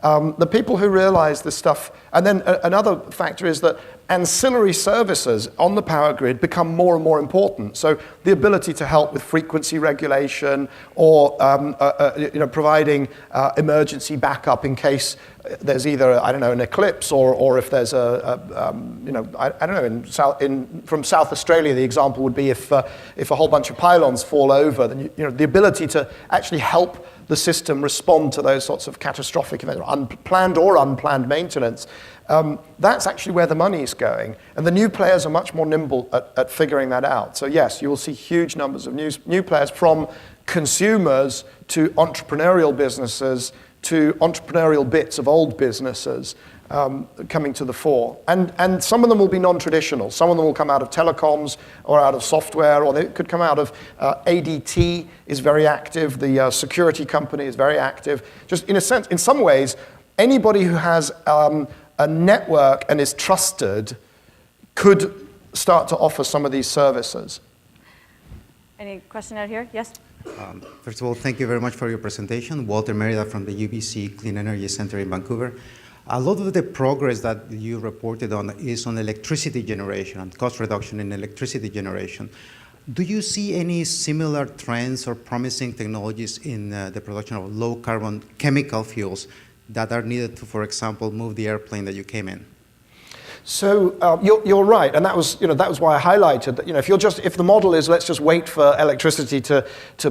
The people who realize this stuff, and then another factor is that ancillary services on the power grid become more and more important. So the ability to help with frequency regulation, or providing emergency backup in case there's either an eclipse, or if there's from South Australia, the example would be if a whole bunch of pylons fall over, then the ability to actually help the system respond to those sorts of catastrophic events, unplanned or unplanned maintenance. That's actually where the money is going. And the new players are much more nimble at figuring that out. So yes, you will see huge numbers of new players, from consumers to entrepreneurial businesses to entrepreneurial bits of old businesses coming to the fore. And some of them will be non-traditional. Some of them will come out of telecoms or out of software, or they could come out of ADT is very active. The security company is very active. Just in a sense, in some ways, anybody who has a network and is trusted could start to offer some of these services. Any question out here? Yes? First of all, thank you very much for your presentation. Walter Merida from the UBC Clean Energy Center in Vancouver. A lot of the progress that you reported on is on electricity generation and cost reduction in electricity generation. Do you see any similar trends or promising technologies in the production of low-carbon chemical fuels that are needed to, for example, move the airplane that you came in? So you're right, and that was why I highlighted that if the model is let's just wait for electricity to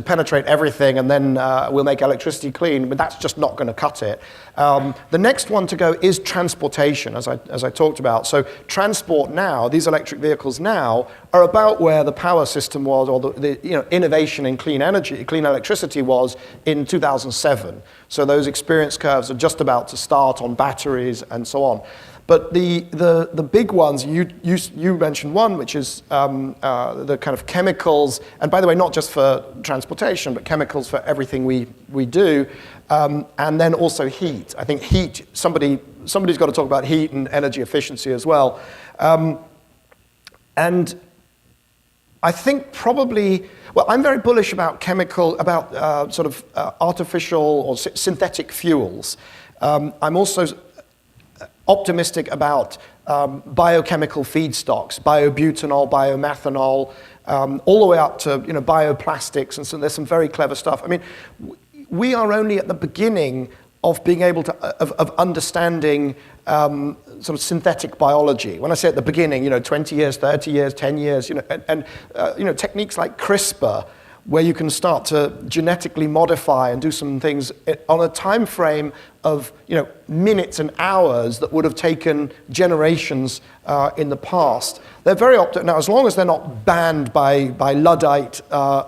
penetrate everything and then we'll make electricity clean, but that's just not going to cut it. The next one to go is transportation, as I talked about. So transport now, these electric vehicles now are about where the power system was, or the innovation in clean energy, clean electricity was in 2007. So those experience curves are just about to start on batteries and so on. But the big ones, you mentioned one, which is the kind of chemicals, and by the way, not just for transportation, but chemicals for everything we do, and then also heat. I think heat, somebody's got to talk about heat and energy efficiency as well. And I think probably, well, I'm very bullish about artificial or synthetic fuels. I'm also optimistic about biochemical feedstocks, biobutanol, biomethanol, all the way up to bioplastics, and so there's some very clever stuff. I mean, we are only at the beginning of being able to of understanding sort of synthetic biology. When I say at the beginning, 20 years, 30 years, 10 years, and techniques like CRISPR, where you can start to genetically modify and do some things on a time frame of minutes and hours that would have taken generations in the past. They're very now, as long as they're not banned by Luddite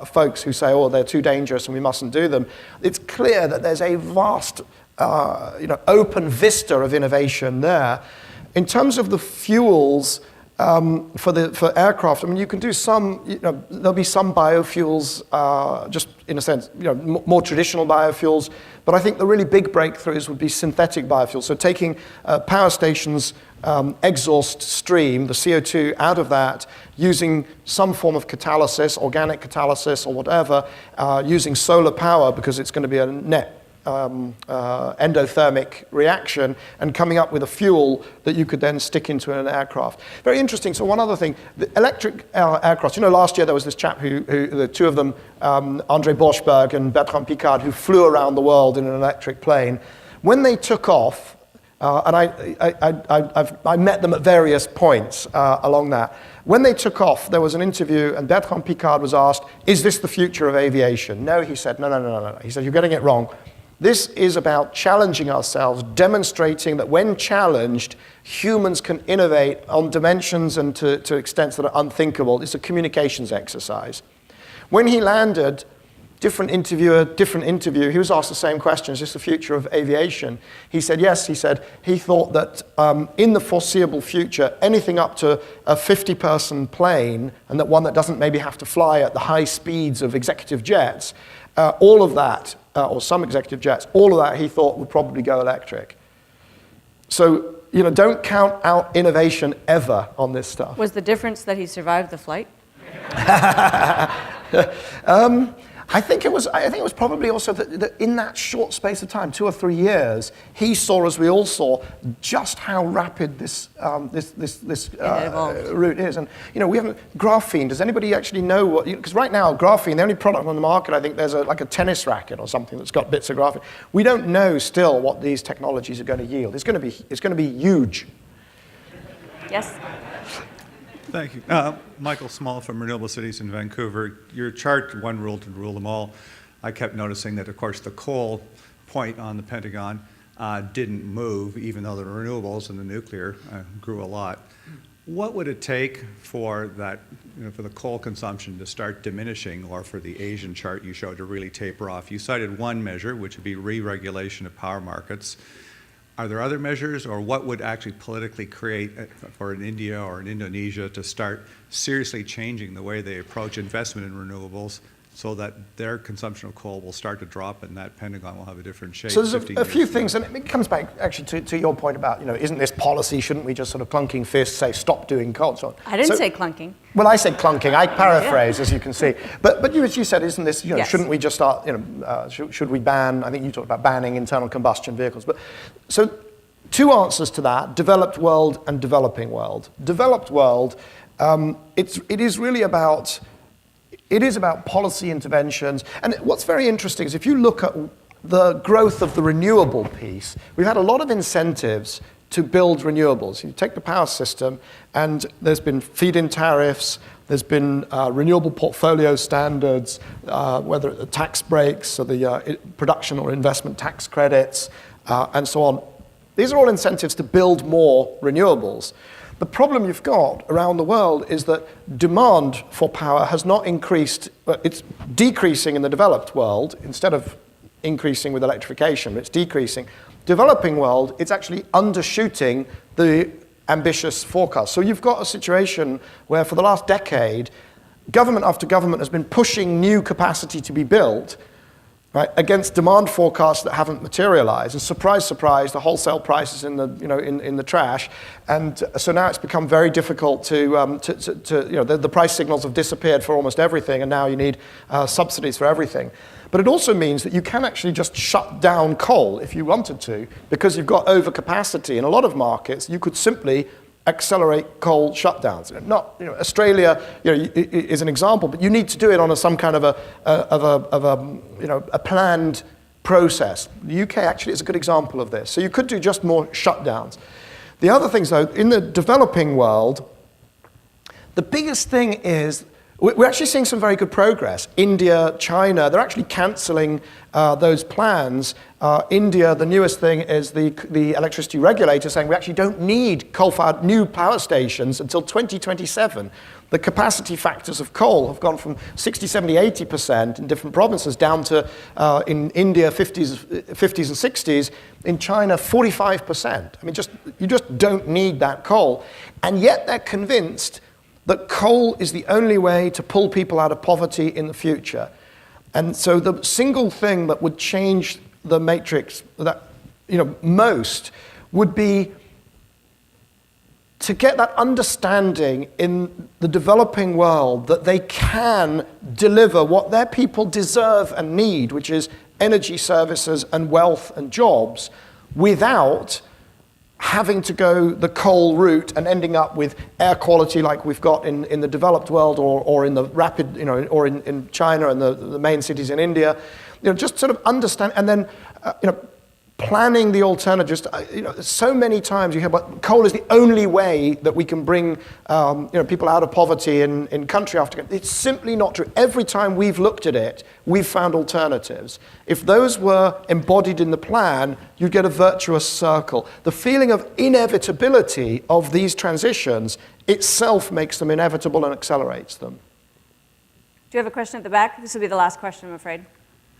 folks who say, oh, they're too dangerous and we mustn't do them, it's clear that there's a vast open vista of innovation there. In terms of the fuels, for aircraft, I mean, you can do some, there'll be some biofuels, just in a sense, more traditional biofuels, but I think the really big breakthroughs would be synthetic biofuels. So taking power stations' exhaust stream, the CO2 out of that, using some form of catalysis, organic catalysis or whatever, using solar power because it's going to be a net endothermic reaction, and coming up with a fuel that you could then stick into an aircraft. Very interesting. So one other thing, the electric aircraft, last year there was this chap who the two of them, André Borschberg and Bertrand Piccard, who flew around the world in an electric plane. When they took off, and I met them at various points along that. When they took off, there was an interview, and Bertrand Piccard was asked, is this the future of aviation? No, he said, no. He said, you're getting it wrong. This is about challenging ourselves, demonstrating that when challenged, humans can innovate on dimensions and to extents that are unthinkable. It's a communications exercise. When he landed, different interview, he was asked the same question, is this the future of aviation? He said yes, he said he thought that in the foreseeable future, anything up to a 50-person plane, and that one that doesn't maybe have to fly at the high speeds of executive jets, all of that, or some executive jets, all of that he thought would probably go electric. So, don't count out innovation ever on this stuff. Was the difference that he survived the flight? I think it was probably also that in that short space of time, 2 or 3 years, he saw, as we all saw, just how rapid this route is. And we haven't graphene. Does anybody actually know what? Because right now, graphene, the only product on the market, I think there's like a tennis racket or something that's got bits of graphene. We don't know still what these technologies are going to yield. It's going to be huge. Yes. Thank you. Michael Small from Renewable Cities in Vancouver. Your chart, one rule to rule them all. I kept noticing that, of course, the coal point on the Pentagon didn't move, even though the renewables and the nuclear grew a lot. What would it take for that, for the coal consumption to start diminishing, or for the Asian chart you showed to really taper off? You cited one measure, which would be re-regulation of power markets. Are there other measures, or what would actually politically create for an India or an Indonesia to start seriously changing the way they approach investment in renewables, so that their consumption of coal will start to drop and that Pentagon will have a different shape? So there's a few things, and it comes back actually to your point about, isn't this policy, shouldn't we just sort of clunking fists say stop doing coal and so on? I didn't say clunking. Well, I said clunking. I paraphrase, as you can see. But you said, isn't this, Yes. shouldn't we just start, should we ban, I think you talked about banning internal combustion vehicles. But so 2 answers to that, developed world and developing world. Developed world, it is really about It is about policy interventions. And what's very interesting is if you look at the growth of the renewable piece, we've had a lot of incentives to build renewables. You take the power system, and there's been feed-in tariffs, there's been renewable portfolio standards, whether it's the tax breaks or the production or investment tax credits, and so on. These are all incentives to build more renewables. The problem you've got around the world is that demand for power has not increased. It's decreasing in the developed world instead of increasing with electrification. It's decreasing. Developing world, it's actually undershooting the ambitious forecast. So you've got a situation where for the last decade, government after government has been pushing new capacity to be built, right, against demand forecasts that haven't materialized. And surprise, surprise, the wholesale price is in the trash. And so now it's become very difficult the price signals have disappeared for almost everything, and now you need subsidies for everything. But it also means that you can actually just shut down coal if you wanted to, because you've got overcapacity in a lot of markets. You could simply accelerate coal shutdowns. Not, Australia, is an example, but you need to do it on some kind of a planned process. The UK actually is a good example of this. So you could do just more shutdowns. The other things, though, in the developing world, the biggest thing is we're actually seeing some very good progress. India, China, they're actually cancelling those plans. India, the newest thing is the electricity regulator saying we actually don't need coal-fired new power stations until 2027. The capacity factors of coal have gone from 60, 70, 80% in different provinces down to, in India, 50s and 60s. In China, 45%. I mean, you just don't need that coal. And yet they're convinced that coal is the only way to pull people out of poverty in the future. And so the single thing that would change the matrix that, most would be to get that understanding in the developing world that they can deliver what their people deserve and need, which is energy services and wealth and jobs, without having to go the coal route and ending up with air quality like we've got in the developed world or in the rapid, or in China and the main cities in India. Just sort of understand, and then, planning the alternatives. So many times you hear about coal is the only way that we can bring people out of poverty in country after country. It's simply not true. Every time we've looked at it, we've found alternatives. If those were embodied in the plan, you'd get a virtuous circle. The feeling of inevitability of these transitions itself makes them inevitable and accelerates them. Do you have a question at the back? This will be the last question, I'm afraid.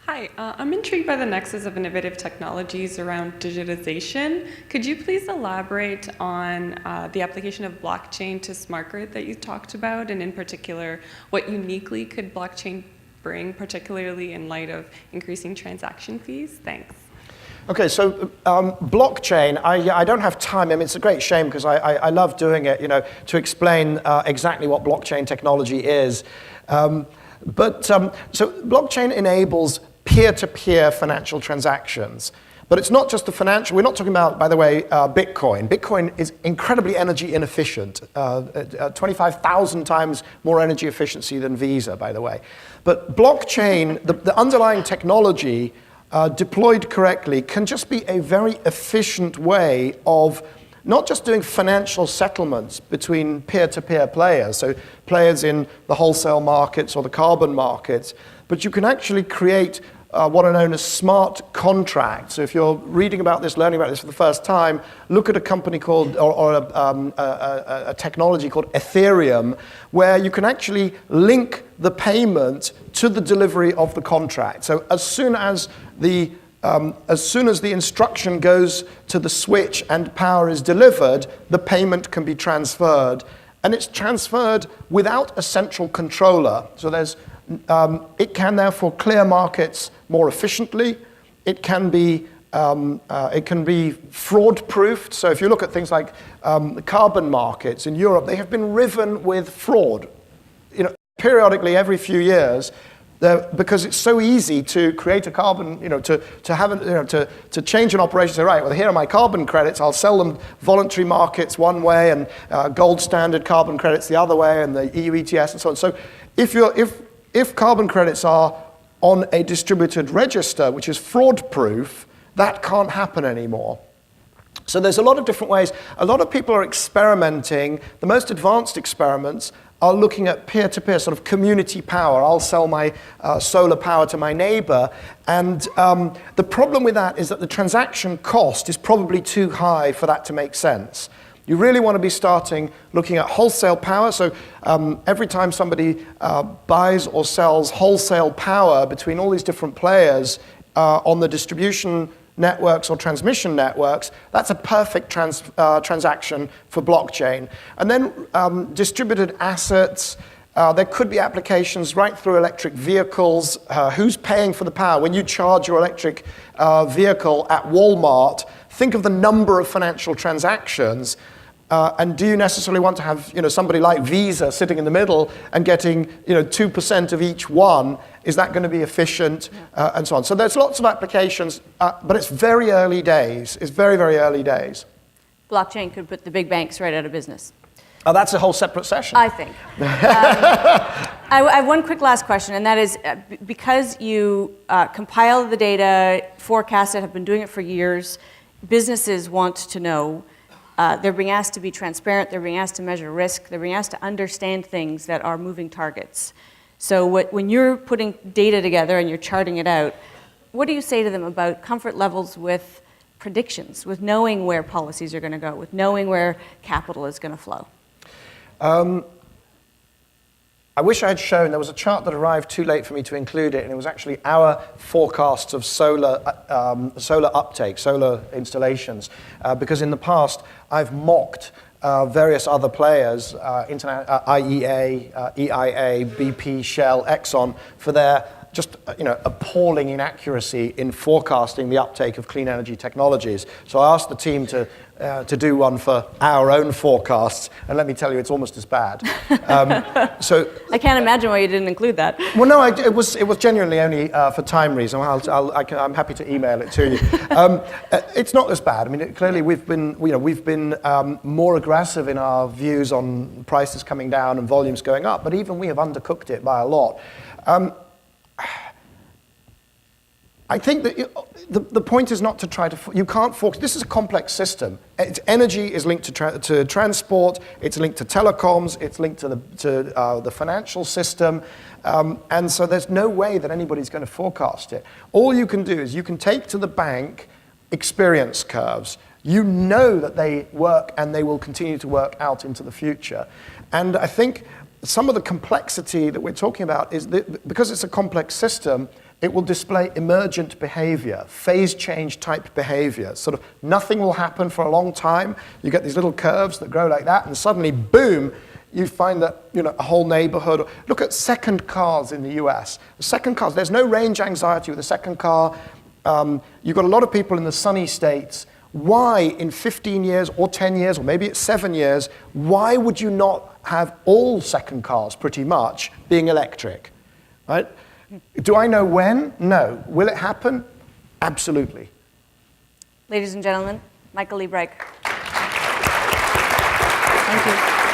Hi, I'm intrigued by the nexus of innovative technologies around digitization. Could you please elaborate on the application of blockchain to smart grid that you talked about, and in particular, what uniquely could blockchain bring, particularly in light of increasing transaction fees? Thanks. Okay, so blockchain, I don't have time. I mean, it's a great shame because I love doing it, to explain exactly what blockchain technology is. So blockchain enables peer-to-peer financial transactions. But it's not just the financial. We're not talking about, by the way, Bitcoin. Bitcoin is incredibly energy inefficient, 25,000 times more energy efficiency than Visa, by the way. But blockchain, the underlying technology, deployed correctly, can just be a very efficient way of not just doing financial settlements between peer-to-peer players, so players in the wholesale markets or the carbon markets, but you can actually create what are known as smart contracts. So if you're reading about this, learning about this for the first time, look at a company called, or a technology called Ethereum, where you can actually link the payment to the delivery of the contract. So as soon as the instruction goes to the switch and power is delivered, the payment can be transferred. And it's transferred without a central controller. So it can therefore clear markets more efficiently. It can be fraud-proofed. So if you look at things like the carbon markets in Europe, they have been riven with fraud. Periodically, every few years, because it's so easy to create a carbon, to change an operation. Say, right, well, here are my carbon credits. I'll sell them voluntary markets one way, and gold standard carbon credits the other way, and the EU ETS and so on. So if if carbon credits are on a distributed register, which is fraud-proof, that can't happen anymore. So there's a lot of different ways. A lot of people are experimenting. The most advanced experiments are looking at peer-to-peer, sort of community power. I'll sell my solar power to my neighbor. And the problem with that is that the transaction cost is probably too high for that to make sense. You really want to be starting looking at wholesale power. So every time somebody buys or sells wholesale power between all these different players on the distribution networks or transmission networks, that's a perfect transaction for blockchain. And then distributed assets, there could be applications right through electric vehicles. Who's paying for the power? When you charge your electric vehicle at Walmart, think of the number of financial transactions. And do you necessarily want to have somebody like Visa sitting in the middle and getting 2% of each one? Is that going to be efficient? And so on. So there's lots of applications, but it's very early days. It's very, very early days. Blockchain could put the big banks right out of business. Oh, that's a whole separate session. I think. I have one quick last question, and that is, because you compile the data, forecast it, have been doing it for years, businesses want to know. They're being asked to be transparent, they're being asked to measure risk, they're being asked to understand things that are moving targets. So when you're putting data together and you're charting it out, what do you say to them about comfort levels with predictions, with knowing where policies are going to go, with knowing where capital is going to flow? I wish I had shown, there was a chart that arrived too late for me to include it, and it was actually our forecasts of solar uptake, solar installations. Because in the past, I've mocked various other players, IEA, EIA, BP, Shell, Exxon, for their just appalling inaccuracy in forecasting the uptake of clean energy technologies. So I asked the team to do one for our own forecasts, and let me tell you, it's almost as bad. So I can't imagine why you didn't include that. well, no, it was genuinely only for time reason. I'm happy to email it to you. It's not as bad. I mean, clearly we've been more aggressive in our views on prices coming down and volumes going up, but even we have undercooked it by a lot. I think that the point is not to try to, you can't focus, this is a complex system. Energy is linked to transport, it's linked to telecoms, it's linked to the financial system, and so there's no way that anybody's going to forecast it. All you can do is you can take to the bank experience curves. You know that they work and they will continue to work out into the future. And I think some of the complexity that we're talking about is that because it's a complex system, it will display emergent behavior, phase change type behavior. Sort of nothing will happen for a long time. You get these little curves that grow like that, and suddenly, boom, you find that a whole neighborhood. Look at second cars in the US. Second cars, there's no range anxiety with a second car. You've got a lot of people in the sunny states. Why in 15 years or 10 years, or maybe it's 7 years, why would you not have all second cars pretty much being electric, right? Do I know when? No. Will it happen? Absolutely. Ladies and gentlemen, Michael Liebreich. Thank you.